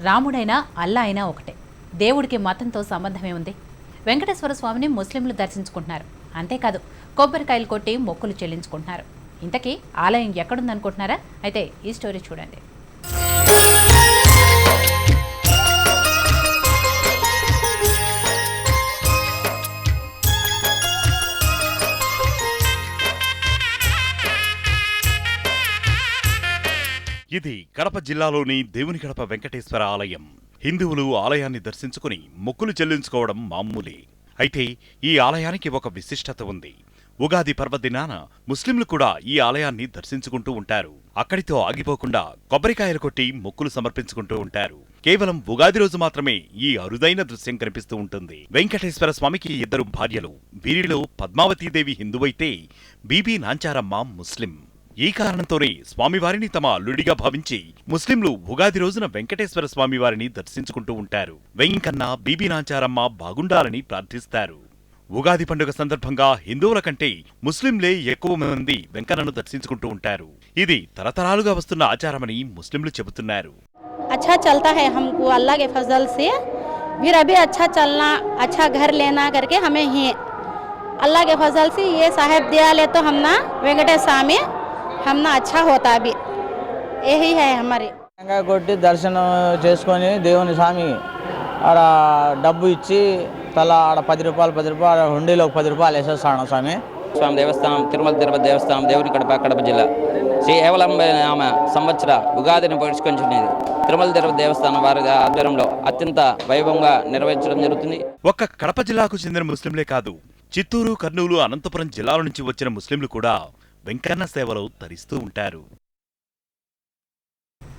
రాముడైనా అల్లా అయినా ఒకటే. దేవుడికి మతంతో సంబంధమే ఉంది. వెంకటేశ్వర స్వామిని ముస్లింలు దర్శించుకుంటున్నారు. అంతేకాదు కొబ్బరికాయలు కొట్టి మొక్కులు చెల్లించుకుంటున్నారు. ఇంతకీ ఆలయం ఎక్కడుందనుకుంటున్నారా? అయితే ఈ స్టోరీ చూడండి. ఇది కడప జిల్లాలోని దేవుని కడప వెంకటేశ్వర ఆలయం. హిందువులు ఆలయాన్ని దర్శించుకుని మొక్కులు చెల్లించుకోవడం మామూలే. అయితే ఈ ఆలయానికి ఒక విశిష్టత ఉంది. ఉగాది పర్వదినాన ముస్లింలు కూడా ఈ ఆలయాన్ని దర్శించుకుంటూ ఉంటారు. అక్కడితో ఆగిపోకుండా కొబ్బరికాయలు కొట్టి మొక్కులు సమర్పించుకుంటూ ఉంటారు. కేవలం ఉగాది రోజు మాత్రమే ఈ అరుదైన దృశ్యం కనిపిస్తూ ఉంటుంది. వెంకటేశ్వర స్వామికి 2 భార్యలు. వీరిలో పద్మావతీదేవి హిందువైతే బీబీ నాంచారమ్మ ముస్లిం. ఈ కారణంతోనే స్వామివారిని తమ అల్లుడిగా భావించి ముస్లింలు ఉగాది రోజున వెంకటేశ్వర స్వామివారిని దర్శించుకుంటూ ఉంటారు. వెంకన్న బీబీ నాంచారమ్మ బాగుండాలని ప్రార్థిస్తారు. ఉగాది పండుగ సందర్భంగా హిందువుల కంటే ముస్లింలే ఎక్కువ మంది వెంకన్నను దర్శించుకుంటూ ఉంటారు. ఇది తరతరాలుగా వస్తున్న ఆచారమని ముస్లింలు చెబుతున్నారు. अच्छा चलता है हमको अल्लाह के फजल से फिर अभी अच्छा चलना अच्छा घर लेना करके हमें ही अल्लाह के फजल से ये साहेब दिया ले तो हम ना वेंकटेश स्वामी हम ना अच्छा होता अभी यही है हमारे కొట్టి దర్శనం చేసుకొని దేవుని స్వామి ఆడ డబ్బు ఇచ్చి తల ఆడ 10 రూపాయలు హుండీలో 10 రూపాయలు వేసేస్తాను స్వామి. స్వామి దేవస్థానం తిరుమల తిరుపతి దేవస్థానం దేవుని కడప జిల్లా శ్రీ ఏవలంబ నామ సంవత్సర ఉగాదిని పురస్కరించుకునేది తిరుమల తిరుపతి దేవస్థానం వారి ఆధ్వర్యంలో అత్యంత వైభవంగా నిర్వహించడం జరుగుతుంది. ఒక్క కడప జిల్లాకు చెందిన ముస్లింలే కాదు, చిత్తూరు, కర్నూలు, అనంతపురం జిల్లాల నుంచి వచ్చిన ముస్లింలు కూడా వెంకన్న సేవలో తరిస్తూ ఉంటారు.